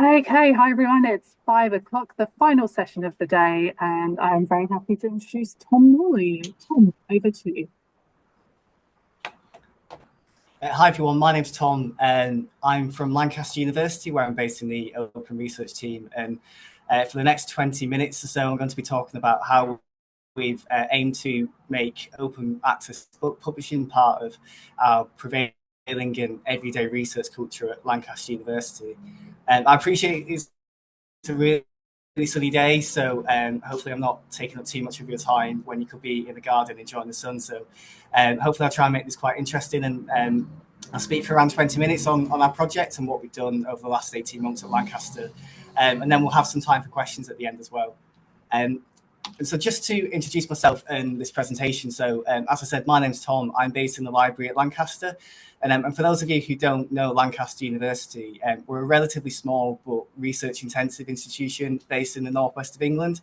Okay, hi everyone. It's 5 o'clock, the final session of the day, and I'm very happy to introduce Tom Morley. Tom, over to you. Hi everyone, my name's Tom and I'm from Lancaster University where I'm based in the Open Research team, and for the next 20 minutes or so I'm going to be talking about how we've aimed to make open access book publishing part of our prevailing and everyday research culture at Lancaster University. I appreciate it's a really sunny day, so hopefully I'm not taking up too much of your time when you could be in the garden enjoying the sun. So hopefully I'll try and make this quite interesting, and I'll speak for around 20 minutes on our project and what we've done over the last 18 months at Lancaster, and then we'll have some time for questions at the end as well. And so just to introduce myself in this presentation, so as I said, my name's Tom. I'm based in the library at Lancaster. And for those of you who don't know Lancaster University, we're a relatively small but research-intensive institution based in the northwest of England.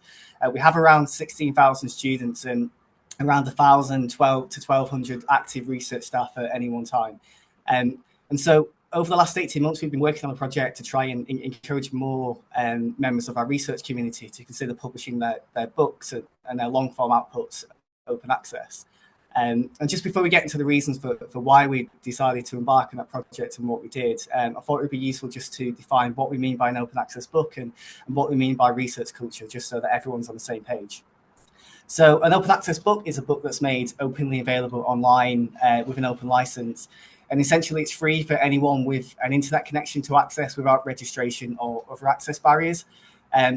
We have around 16,000 students and around 1,000 to 1,200 active research staff at any one time. And so over the last 18 months, we've been working on a project to try and encourage more members of our research community to consider publishing their books and their long-form outputs open access. And just before we get into the reasons for why we decided to embark on that project and what we did, I thought it would be useful just to define what we mean by an open access book and what we mean by research culture, just so that everyone's on the same page. So an open access book is a book that's made openly available online with an open license. And essentially, it's free for anyone with an internet connection to access without registration or other access barriers.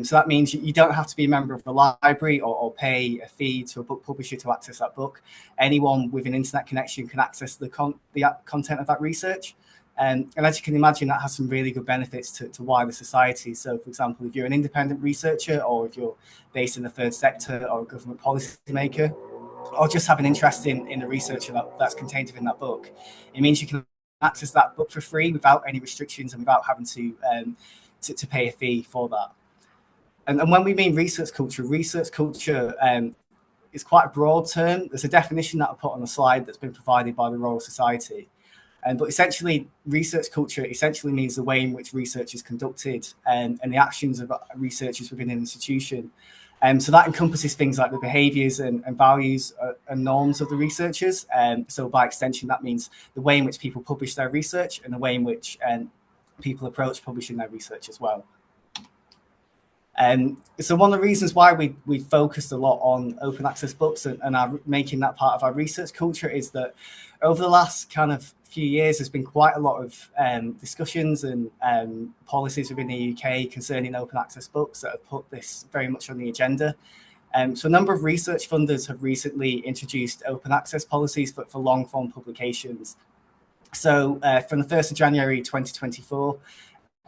So that means you don't have to be a member of the library or pay a fee to a book publisher to access that book. Anyone with an internet connection can access the content of that research. And as you can imagine, that has some really good benefits to wider society. So, for example, if you're an independent researcher, or if you're based in the third sector or a government policymaker, or just have an interest in the research that's contained within that book, it means you can access that book for free without any restrictions and without having to pay a fee for that. And when we mean research culture is quite a broad term. There's a definition that I put on the slide that's been provided by the Royal Society. But essentially, research culture essentially means the way in which research is conducted and the actions of researchers within an institution. So that encompasses things like the behaviours and values and norms of the researchers. So by extension, that means the way in which people publish their research and the way in which people approach publishing their research as well. So one of the reasons why we focused a lot on open access books and are making that part of our research culture is that over the last kind of few years, there's been quite a lot of discussions and policies within the UK concerning open access books that have put this very much on the agenda. So a number of research funders have recently introduced open access policies for long form publications. So from the 1st of January 2024,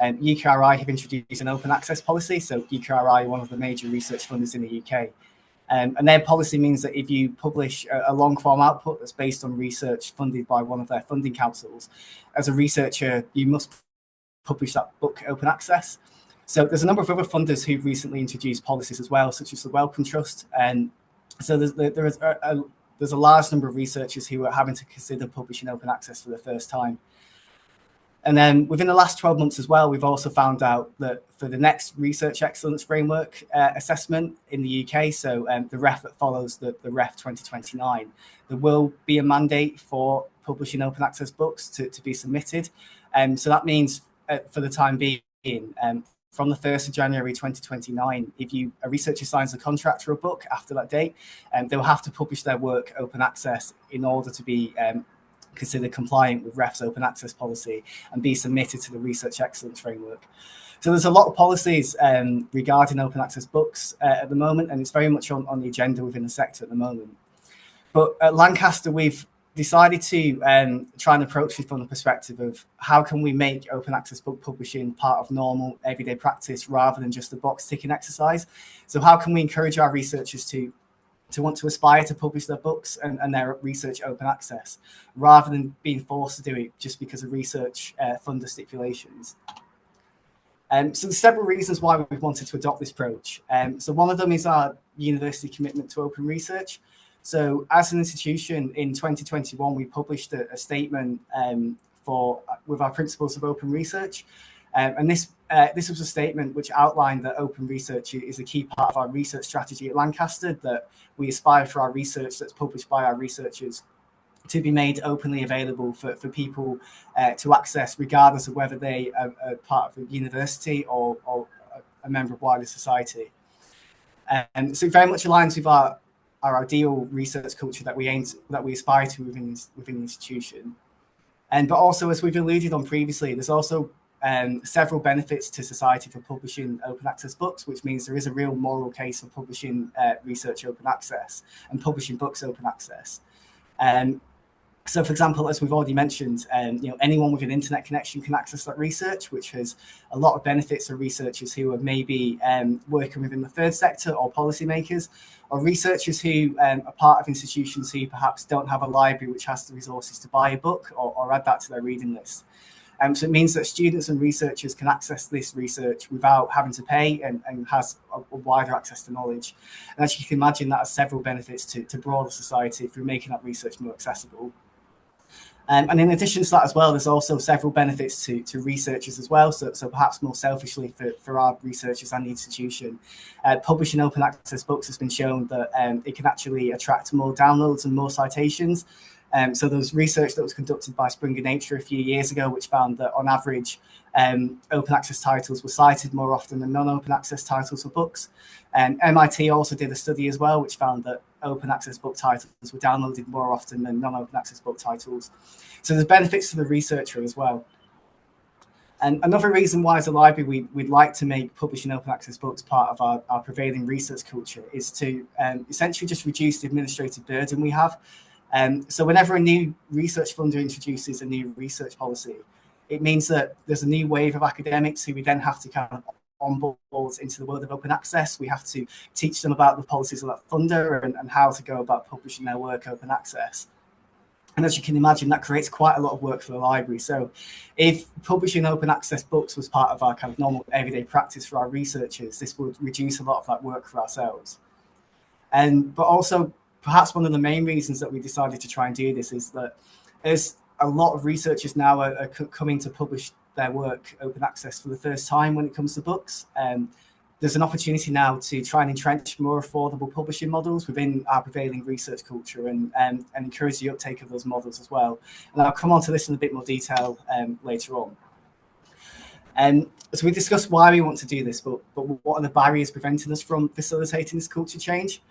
UKRI have introduced an open access policy. So UKRI are one of the major research funders in the UK. And their policy means that if you publish a long form output that's based on research funded by one of their funding councils, as a researcher, you must publish that book open access. So there's a number of other funders who've recently introduced policies as well, such as the Wellcome Trust. And so there's a large number of researchers who are having to consider publishing open access for the first time. And then within the last 12 months as well, we've also found out that for the next Research Excellence Framework assessment in the UK, so the REF that follows the REF 2029, there will be a mandate for publishing open access books to be submitted. So that means for the time being, from the 1st of January 2029, if a researcher signs a contract for a book after that date, they'll have to publish their work open access in order to be considered compliant with REF's open access policy and be submitted to the Research Excellence Framework. So there's a lot of policies regarding open access books at the moment, and it's very much on the agenda within the sector at the moment. But at Lancaster, we've decided to try and approach it from the perspective of how can we make open access book publishing part of normal everyday practice rather than just a box ticking exercise. So how can we encourage our researchers to want to aspire to publish their books and their research open access, rather than being forced to do it just because of research funder stipulations. So there's several reasons why we've wanted to adopt this approach. So one of them is our university commitment to open research. So as an institution in 2021, we published a statement with our principles of open research. And this was a statement which outlined that open research is a key part of our research strategy at Lancaster, that we aspire for our research that's published by our researchers to be made openly available for people to access, regardless of whether they are part of a university or a member of wider society. So it very much aligns with our ideal research culture that we aspire to within the institution. But also, as we've alluded on previously, there's also several benefits to society for publishing open access books, which means there is a real moral case for publishing research open access and publishing books open access. So, for example, as we've already mentioned, anyone with an internet connection can access that research, which has a lot of benefits for researchers who are maybe working within the third sector or policymakers, or researchers who are part of institutions who perhaps don't have a library which has the resources to buy a book or add that to their reading list. So it means that students and researchers can access this research without having to pay and has a wider access to knowledge. And as you can imagine, that has several benefits to broader society through making that research more accessible. And in addition to that as well, there's also several benefits to researchers as well. So perhaps more selfishly for our researchers and the institution, publishing open access books has been shown that it can actually attract more downloads and more citations. So there was research that was conducted by Springer Nature a few years ago, which found that on average, open access titles were cited more often than non-open access titles for books. MIT also did a study as well, which found that open access book titles were downloaded more often than non-open access book titles. So there's benefits to the researcher as well. And another reason why as a library we'd like to make publishing open access books part of our prevailing research culture is to essentially just reduce the administrative burden we have. So whenever a new research funder introduces a new research policy, it means that there's a new wave of academics who we then have to kind of onboard into the world of open access. We have to teach them about the policies of that funder and how to go about publishing their work open access. And as you can imagine, that creates quite a lot of work for the library. So if publishing open access books was part of our kind of normal everyday practice for our researchers, this would reduce a lot of that work for ourselves. But also, perhaps one of the main reasons that we decided to try and do this is that there's a lot of researchers now are coming to publish their work open access for the first time when it comes to books. There's an opportunity now to try and entrench more affordable publishing models within our prevailing research culture and encourage the uptake of those models as well. And I'll come on to this in a bit more detail later on. So we discussed why we want to do this, but what are the barriers preventing us from facilitating this culture change?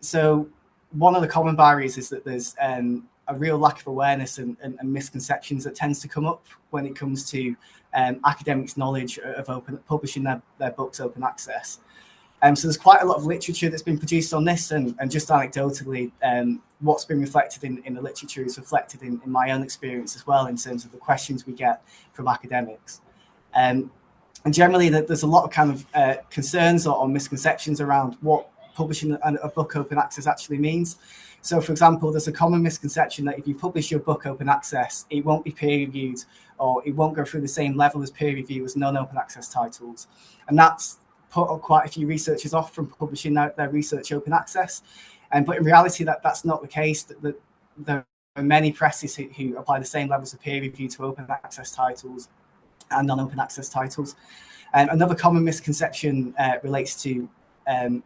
So one of the common barriers is that there's a real lack of awareness and misconceptions that tends to come up when it comes to academics' knowledge of publishing their books open access. So there's quite a lot of literature that's been produced on this, and just anecdotally, what's been reflected in the literature is reflected in my own experience as well in terms of the questions we get from academics. And generally, there's a lot of kind of concerns or misconceptions around what publishing a book open access actually means. So, for example, there's a common misconception that if you publish your book open access, it won't be peer reviewed or it won't go through the same level as peer review as non-open access titles. And that's put quite a few researchers off from publishing their research open access. But in reality, that's not the case. That there are many presses who apply the same levels of peer review to open access titles and non-open access titles. Another common misconception relates to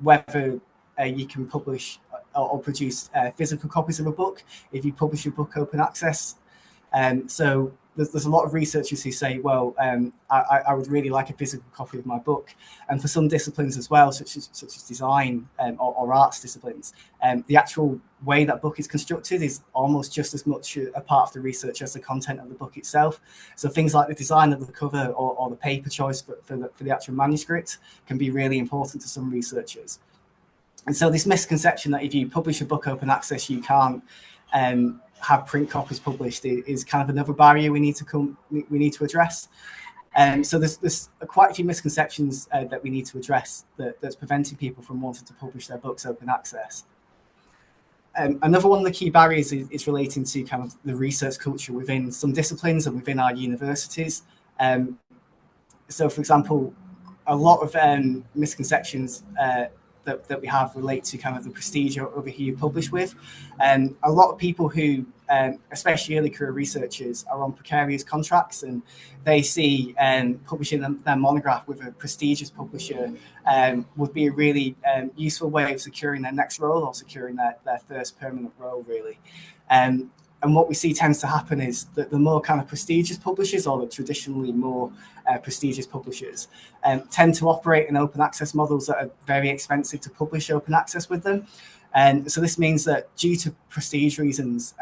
whether you can publish or produce physical copies of a book if you publish your book open access. So there's a lot of researchers who say, well, I would really like a physical copy of my book. And for some disciplines as well, such as design or arts disciplines, the actual way that book is constructed is almost just as much a part of the research as the content of the book itself. So things like the design of the cover or the paper choice for the actual manuscript can be really important to some researchers. And so this misconception that if you publish a book open access, you can't have print copies published is kind of another barrier we need to address. So there's quite a few misconceptions that we need to address that's preventing people from wanting to publish their books open access. Another one of the key barriers is relating to kind of the research culture within some disciplines and within our universities. So, for example, a lot of misconceptions that we have relate to kind of the prestige over who you publish with. A lot of people who especially early career researchers, are on precarious contracts, and they see publishing their monograph with a prestigious publisher would be a really useful way of securing their next role or securing their first permanent role, really. And what we see tends to happen is that the more kind of prestigious publishers, or the traditionally more prestigious publishers, tend to operate in open access models that are very expensive to publish open access with them. And so this means that due to prestige reasons,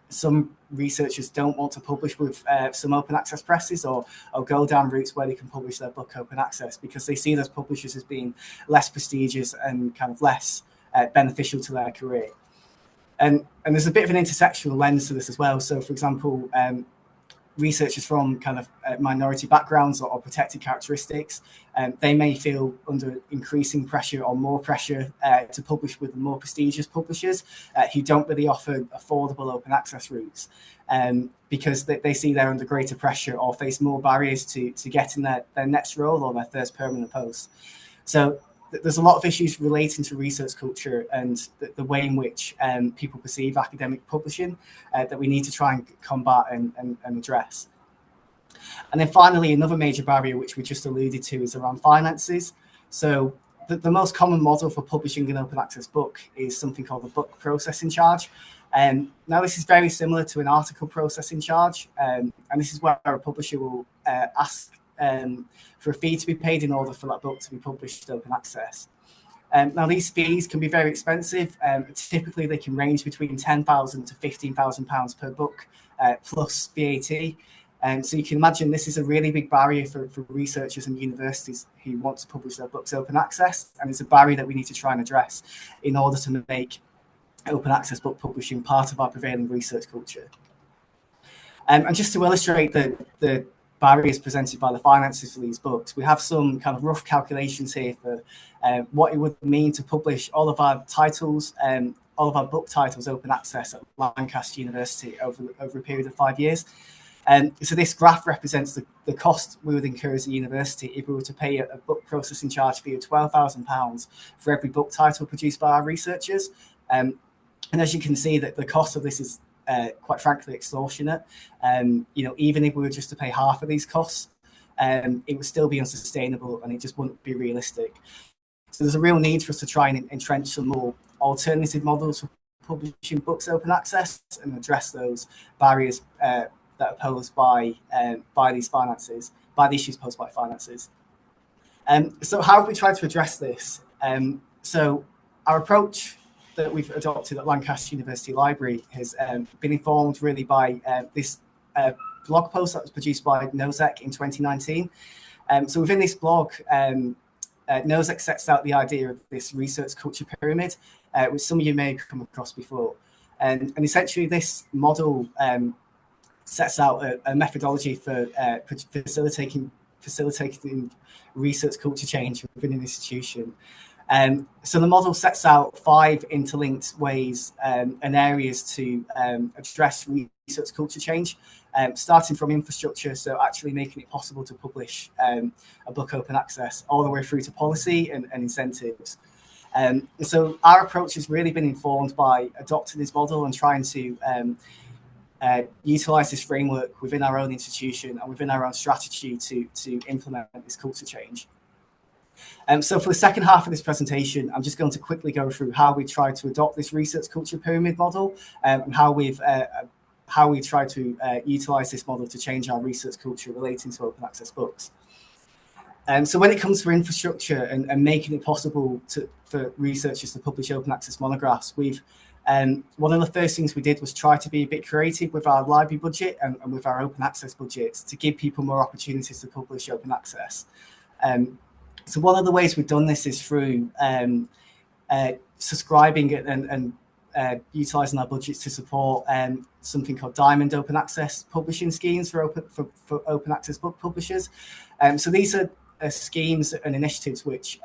some researchers don't want to publish with some open access presses, or go down routes where they can publish their book open access, because they see those publishers as being less prestigious and kind of less beneficial to their career. And there's a bit of an intersectional lens to this as well. So, for example, researchers from kind of minority backgrounds or protected characteristics, they may feel under increasing pressure or more pressure to publish with the more prestigious publishers who don't really offer affordable open access routes, because they see they're under greater pressure or face more barriers to getting their next role or their first permanent post. So there's a lot of issues relating to research culture and the way in which people perceive academic publishing that we need to try and combat and address. And then finally, another major barrier, which we just alluded to, is around finances. So the most common model for publishing an open access book is something called the book processing charge. Now, this is very similar to an article processing charge, and this is where a publisher will ask for a fee to be paid in order for that book to be published open access. Now, these fees can be very expensive. Typically, they can range between £10,000 to £15,000 per book, plus VAT. So you can imagine this is a really big barrier for researchers and universities who want to publish their books open access, and it's a barrier that we need to try and address in order to make open access book publishing part of our prevailing research culture. And just to illustrate the barriers presented by the finances for these books, we have some kind of rough calculations here for what it would mean to publish all of our titles, all of our book titles open access at Lancaster University over a period of 5 years. So this graph represents the cost we would incur as a university if we were to pay a book processing charge fee of £12,000 for every book title produced by our researchers. And as you can see, that the cost of this is quite frankly extortionate. Even if we were just to pay half of these costs, it would still be unsustainable, and it just wouldn't be realistic. So there's a real need for us to try and entrench some more alternative models for publishing books open access and address those barriers that are posed by these finances, by the issues posed by finances. So how have we tried to address this? So our approach that we've adopted at Lancaster University Library has been informed really by this blog post that was produced by NOSEC in 2019. So within this blog, NOSEC sets out the idea of this research culture pyramid, which some of you may have come across before. And essentially this model sets out a methodology for facilitating research culture change within an institution. So the model sets out 5 interlinked ways and areas to address research culture change, starting from infrastructure, so actually making it possible to publish a book open access, all the way through to policy and incentives. So our approach has really been informed by adopting this model and trying to utilize this framework within our own institution and within our own strategy to implement this culture change. So for the second half of this presentation, I'm just going to quickly go through how we try to adopt this research culture pyramid model and how we try to utilize this model to change our research culture relating to open access books. So when it comes to infrastructure and making it possible for researchers to publish open access monographs, one of the first things we did was try to be a bit creative with our library budget and with our open access budgets to give people more opportunities to publish open access. So one of the ways we've done this is through subscribing and utilising our budgets to support something called Diamond Open Access publishing schemes for open access book publishers. So these are schemes and initiatives which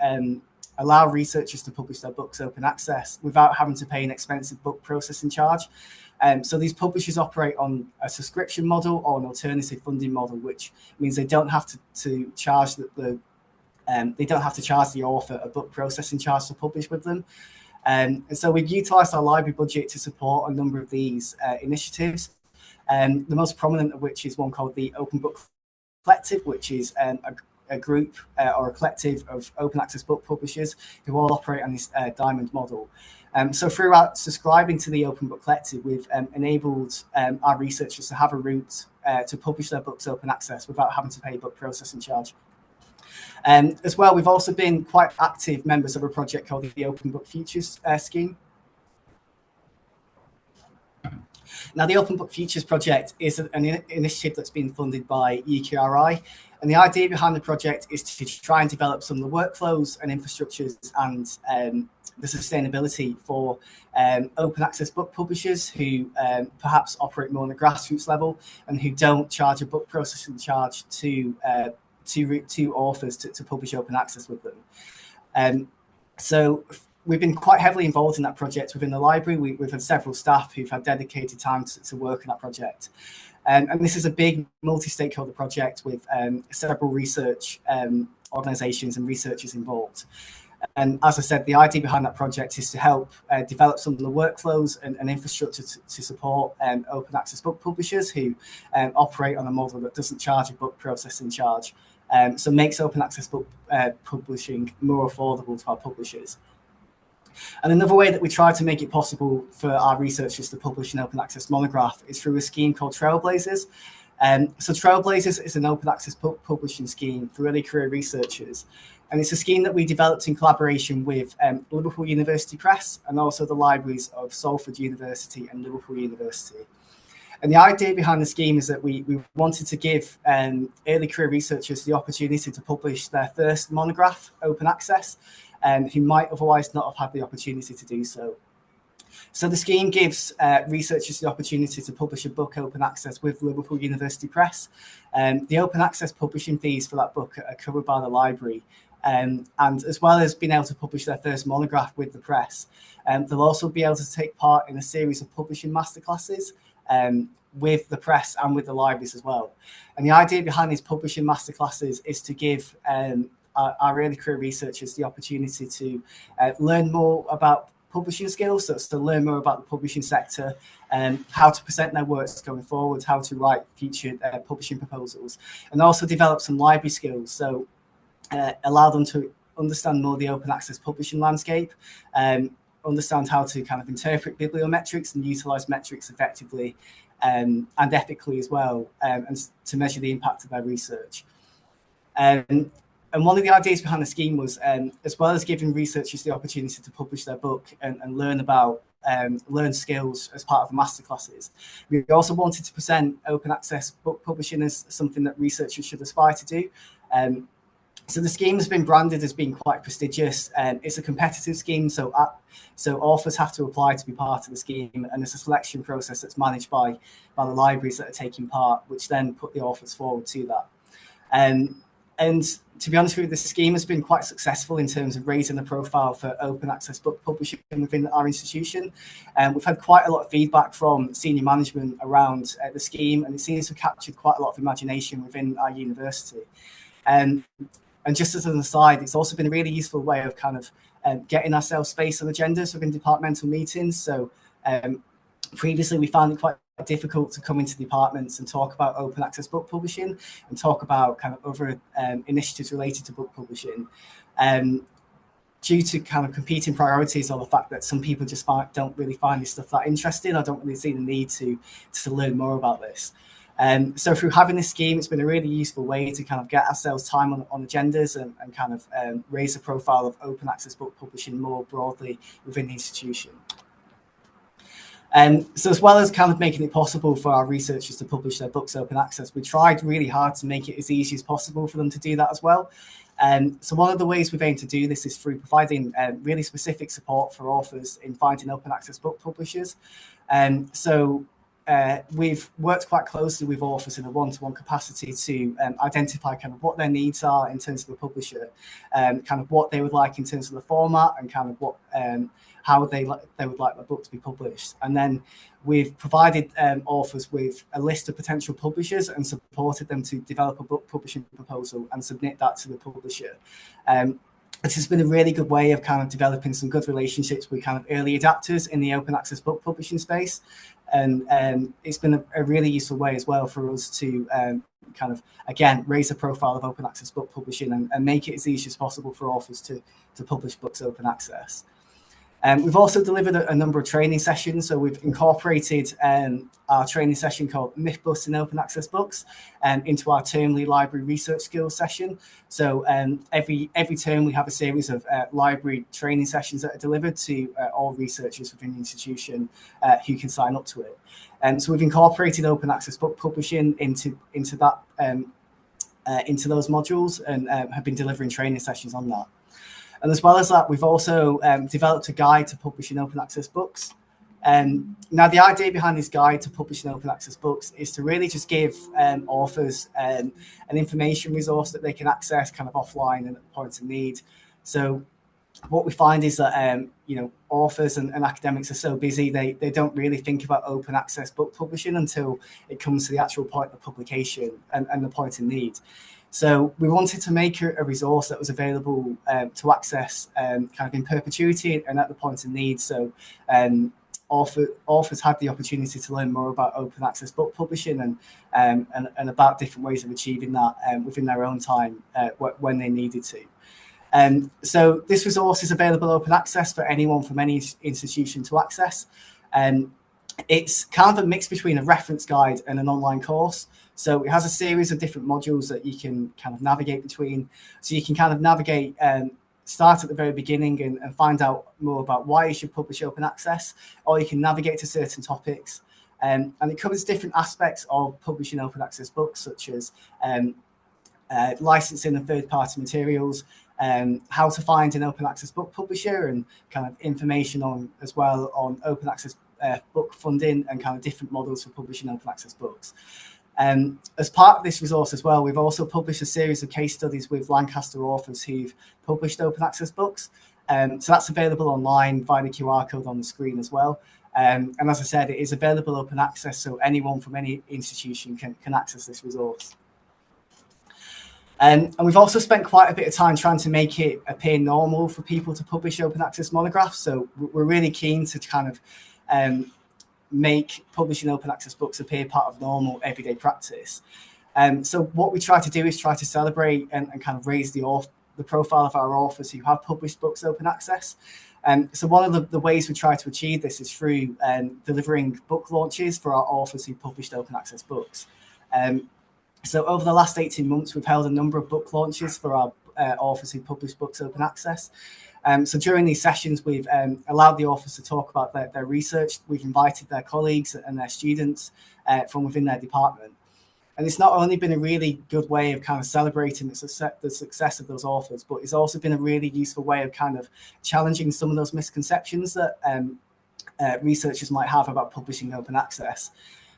allow researchers to publish their books open access without having to pay an expensive book processing charge. So these publishers operate on a subscription model or an alternative funding model, which means they don't have to charge they don't have to charge the author a book processing charge to publish with them. And so we've utilised our library budget to support a number of these initiatives. The most prominent of which is one called the Open Book Collective, which is a group or a collective of open access book publishers who all operate on this diamond model. So throughout subscribing to the Open Book Collective, we've enabled our researchers to have a route to publish their books open access without having to pay a book processing charge. As well, we've also been quite active members of a project called the Open Book Futures scheme. Now, the Open Book Futures project is an initiative that's been funded by UKRI, and the idea behind the project is to try and develop some of the workflows and infrastructures and the sustainability for open access book publishers who perhaps operate more on a grassroots level and who don't charge a book processing charge to authors to publish open access with them. So we've been quite heavily involved in that project within the library. We've had several staff who've had dedicated time to work on that project. And this is a big multi-stakeholder project with several research organisations and researchers involved. And as I said, the idea behind that project is to help develop some of the workflows and infrastructure to support open access book publishers who operate on a model that doesn't charge a book processing charge. So makes open access book publishing more affordable to our publishers. And another way that we try to make it possible for our researchers to publish an open access monograph is through a scheme called Trailblazers. So Trailblazers is an open access book publishing scheme for early career researchers. And it's a scheme that we developed in collaboration with Liverpool University Press and also the libraries of Salford University and Liverpool University. And the idea behind the scheme is that we wanted to give early career researchers the opportunity to publish their first monograph open access, who might otherwise not have had the opportunity to do so. So the scheme gives researchers the opportunity to publish a book open access with Liverpool University Press. The open access publishing fees for that book are covered by the library. And as well as being able to publish their first monograph with the press, they'll also be able to take part in a series of publishing masterclasses with the press and with the libraries as well. And the idea behind these publishing masterclasses is to give our early career researchers the opportunity to learn more about publishing skills, so it's to learn more about the publishing sector, how to present their works going forward, how to write future publishing proposals, and also develop some library skills, so allow them to understand more the open access publishing landscape, understand how to kind of interpret bibliometrics and utilize metrics effectively and ethically as well, and to measure the impact of their research. And one of the ideas behind the scheme was, as well as giving researchers the opportunity to publish their book and learn about learn skills as part of the masterclasses, we also wanted to present open access book publishing as something that researchers should aspire to do. So the scheme has been branded as being quite prestigious. It's a competitive scheme, so authors have to apply to be part of the scheme, and there's a selection process that's managed by the libraries that are taking part, which then put the authors forward to that. And to be honest with you, the scheme has been quite successful in terms of raising the profile for open access book publishing within our institution. We've had quite a lot of feedback from senior management around the scheme, and it seems to have captured quite a lot of imagination within our university. And just as an aside, it's also been a really useful way of kind of getting ourselves space on agendas within departmental meetings. So previously we found it quite difficult to come into departments and talk about open access book publishing and talk about kind of other initiatives related to book publishing, due to kind of competing priorities, or the fact that some people just don't really find this stuff that interesting, or don't really see the need to learn more about this. So through having this scheme, it's been a really useful way to kind of get ourselves time on agendas and kind of raise the profile of open access book publishing more broadly within the institution. So as well as kind of making it possible for our researchers to publish their books open access, we tried really hard to make it as easy as possible for them to do that as well. So one of the ways we've aimed to do this is through providing really specific support for authors in finding open access book publishers. So we've worked quite closely with authors in a one-to-one capacity to identify kind of what their needs are in terms of the publisher, kind of what they would like in terms of the format, and kind of what how they would like the book to be published. And then we've provided authors with a list of potential publishers and supported them to develop a book publishing proposal and submit that to the publisher. This has been a really good way of kind of developing some good relationships with kind of early adapters in the open access book publishing space. And it's been a really useful way as well for us to kind of, again, raise the profile of open access book publishing and make it as easy as possible for authors to publish books open access. We've also delivered a number of training sessions. So we've incorporated our training session called Myth Busting Open Access Books into our termly library research skills session. So every term we have a series of library training sessions that are delivered to all researchers within the institution who can sign up to it. So we've incorporated open access book publishing into that into those modules and have been delivering training sessions on that. And as well as that, we've also developed a guide to publishing open access books. Now, the idea behind this guide to publishing open access books is to really just give authors an information resource that they can access kind of offline and at the point of need. So what we find is that authors and academics are so busy, they don't really think about open access book publishing until it comes to the actual point of publication and the point of need. So we wanted to make a resource that was available to access kind of in perpetuity and at the point of need. So authors had the opportunity to learn more about open access book publishing and about different ways of achieving that within their own time when they needed to. So this resource is available open access for anyone from any institution to access. It's kind of a mix between a reference guide and an online course. So it has a series of different modules that you can kind of navigate between. So you can kind of navigate start at the very beginning and find out more about why you should publish open access, or you can navigate to certain topics. And it covers different aspects of publishing open access books, such as licensing and third-party materials, how to find an open access book publisher, and kind of information on as well on open access book funding and kind of different models for publishing open access books. As part of this resource as well, we've also published a series of case studies with Lancaster authors who've published open access books. So that's available online via the QR code on the screen as well. And as I said, it is available open access, so anyone from any institution can access this resource. And we've also spent quite a bit of time trying to make it appear normal for people to publish open access monographs. So we're really keen to kind of make publishing open access books appear part of normal everyday practice. So what we try to do is try to celebrate and kind of raise the profile of our authors who have published books open access. So one of the ways we try to achieve this is through delivering book launches for our authors who published open access books. So over the last 18 months, we've held a number of book launches for our authors who publish books open access. So during these sessions, we've allowed the authors to talk about their research. We've invited their colleagues and their students from within their department. And it's not only been a really good way of kind of celebrating the success of those authors, but it's also been a really useful way of kind of challenging some of those misconceptions that researchers might have about publishing open access.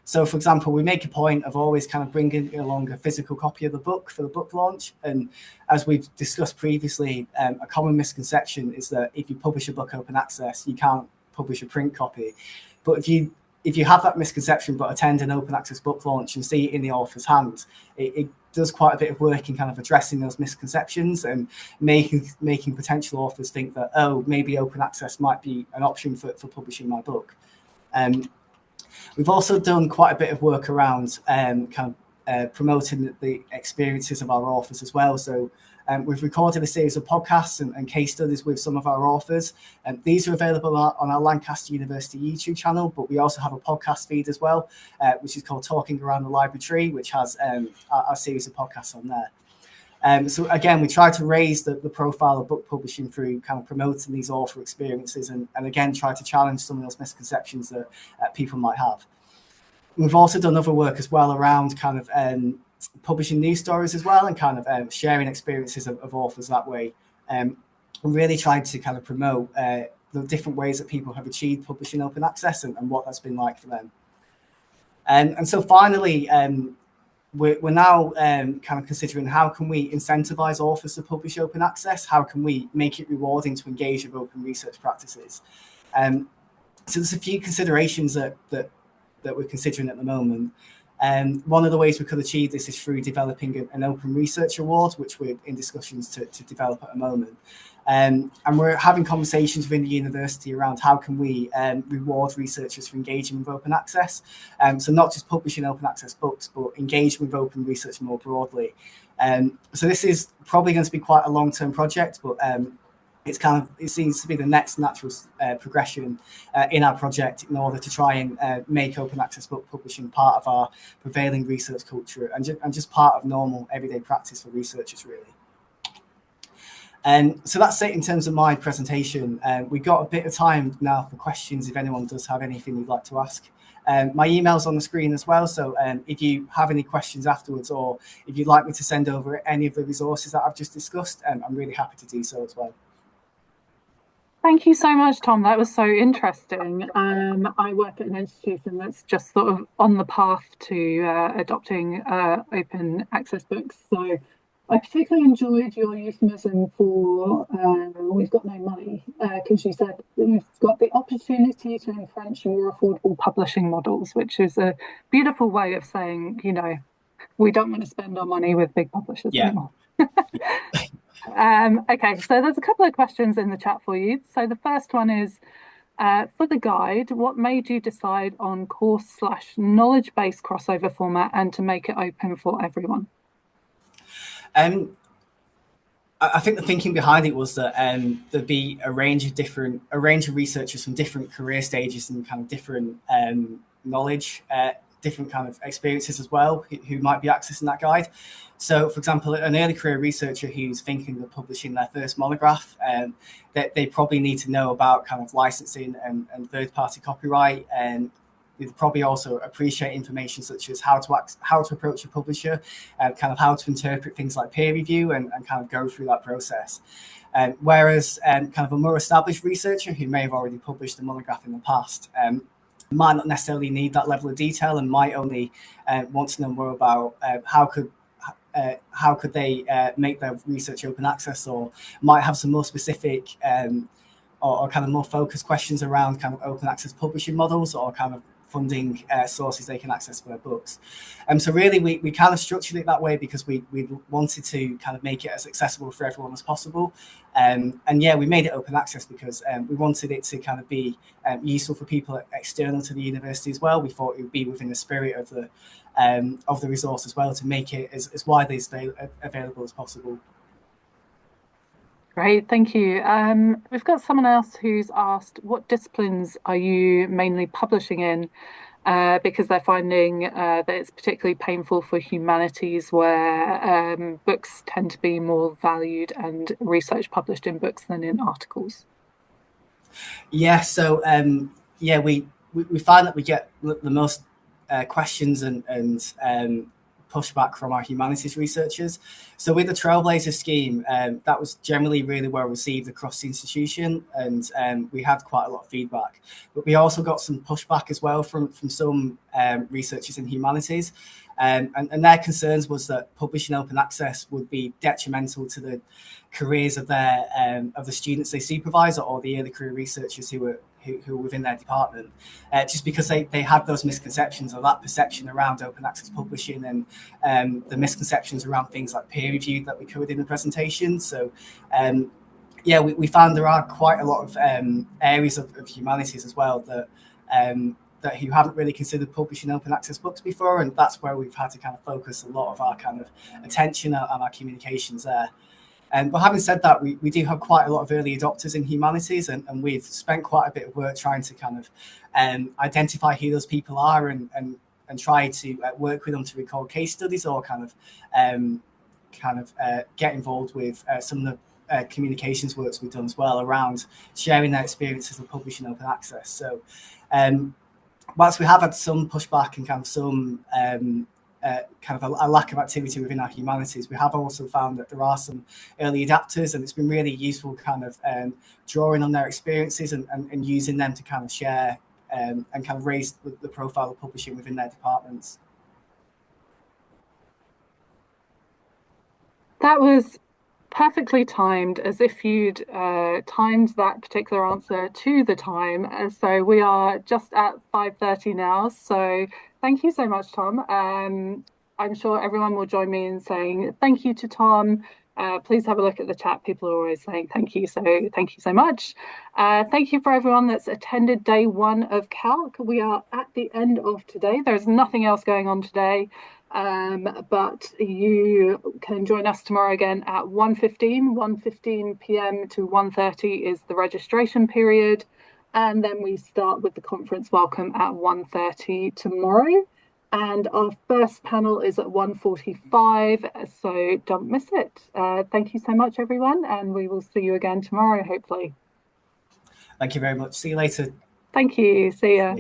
So, for example, we make a point of always kind of bringing along a physical copy of the book for the book launch. And as we've discussed previously, a common misconception is that if you publish a book open access, you can't publish a print copy. But if you have that misconception but attend an open access book launch and see it in the author's hands, it does quite a bit of work in kind of addressing those misconceptions and making potential authors think that, oh, maybe open access might be an option for publishing my book. We've also done quite a bit of work around promoting the experiences of our authors as well. So we've recorded a series of podcasts and case studies with some of our authors. And these are available on our Lancaster University YouTube channel, but we also have a podcast feed as well, which is called Talking Around the Library Tree, which has a series of podcasts on there. So again, we try to raise the profile of book publishing through kind of promoting these author experiences and again, try to challenge some of those misconceptions that people might have. We've also done other work as well around kind of publishing news stories as well and kind of sharing experiences of authors that way. And really trying to kind of promote the different ways that people have achieved publishing open access and what that's been like for them. And so finally, we're now kind of considering how can we incentivize authors to publish open access? How can we make it rewarding to engage with open research practices? So there's a few considerations that we're considering at the moment. One of the ways we could achieve this is through developing an open research award, which we're in discussions to develop at the moment. And we're having conversations within the university around how can we reward researchers for engaging with open access. So not just publishing open access books, but engaging with open research more broadly. So this is probably going to be quite a long-term project, but it seems to be the next natural progression in our project in order to try and make open access book publishing part of our prevailing research culture and just part of normal everyday practice for researchers, really. So that's it in terms of my presentation. We've got a bit of time now for questions if anyone does have anything you'd like to ask. My email's on the screen as well, so if you have any questions afterwards, or if you'd like me to send over any of the resources that I've just discussed, I'm really happy to do so as well. Thank you so much, Tom. That was so interesting. I work at an institution that's just sort of on the path to adopting open access books. So I particularly enjoyed your euphemism for we've got no money, because you said we've got the opportunity to entrench more affordable publishing models, which is a beautiful way of saying, you know, we don't want to spend our money with big publishers anymore. Okay, so there's a couple of questions in the chat for you. So the first one is, for the guide, what made you decide on course/knowledge-based crossover format and to make it open for everyone? I think the thinking behind it was that there'd be a range of researchers from different career stages and kind of different knowledge, different kind of experiences as well, who might be accessing that guide. So, for example, an early career researcher who's thinking of publishing their first monograph, that they probably need to know about kind of licensing and third-party copyright, and they'd probably also appreciate information such as how to approach a publisher, kind of how to interpret things like peer review, and kind of go through that process. Whereas kind of a more established researcher who may have already published a monograph in the past might not necessarily need that level of detail and might only want to know more about how could they make their research open access, or might have some more specific or kind of more focused questions around kind of open access publishing models or kind of funding sources they can access for their books. So really we kind of structured it that way because we wanted to kind of make it as accessible for everyone as possible. And yeah, we made it open access because we wanted it to kind of be useful for people external to the university as well. We thought it would be within the spirit of the resource as well to make it as widely available as possible. Great, thank you. We've got someone else who's asked, what disciplines are you mainly publishing in? Because they're finding that it's particularly painful for humanities, where books tend to be more valued and research published in books than in articles. Yeah, so we find that we get the most questions and pushback from our humanities researchers. So with the Trailblazer scheme, that was generally really well received across the institution, and we had quite a lot of feedback. But we also got some pushback as well from some researchers in humanities, and their concerns was that publishing open access would be detrimental to the careers of the students they supervise, or the early career researchers who were within their department, just because they had those misconceptions or that perception around open access publishing, and the misconceptions around things like peer review that we covered in the presentation. So we found there are quite a lot of areas of humanities as well that who haven't really considered publishing open access books before, and that's where we've had to kind of focus a lot of our kind of attention and our communications there. But having said that, we do have quite a lot of early adopters in humanities, and we've spent quite a bit of work trying to kind of identify who those people are and try to work with them to record case studies or kind of get involved with some of the communications works we've done as well around sharing their experiences of publishing open access. So whilst we have had some pushback and kind of some kind of a lack of activity within our humanities, we have also found that there are some early adapters, and it's been really useful kind of drawing on their experiences and using them to kind of share and kind of raise the profile of publishing within their departments. That was perfectly timed, as if you'd timed that particular answer to the time. So we are just at 5:30 now. So Thank you so much, Tom. I'm sure everyone will join me in saying thank you to Tom. Please have a look at the chat. People are always saying thank you, so thank you so much. Thank you for everyone that's attended day one of CALC. We are at the end of today. There's nothing else going on today, but you can join us tomorrow again at 1:15 p.m. to 1:30 is the registration period. And then we start with the conference welcome at 1:30 tomorrow. And our first panel is at 1:45, so don't miss it. Thank you so much, everyone, and we will see you again tomorrow, hopefully. Thank you very much. See you later. Thank you. See ya.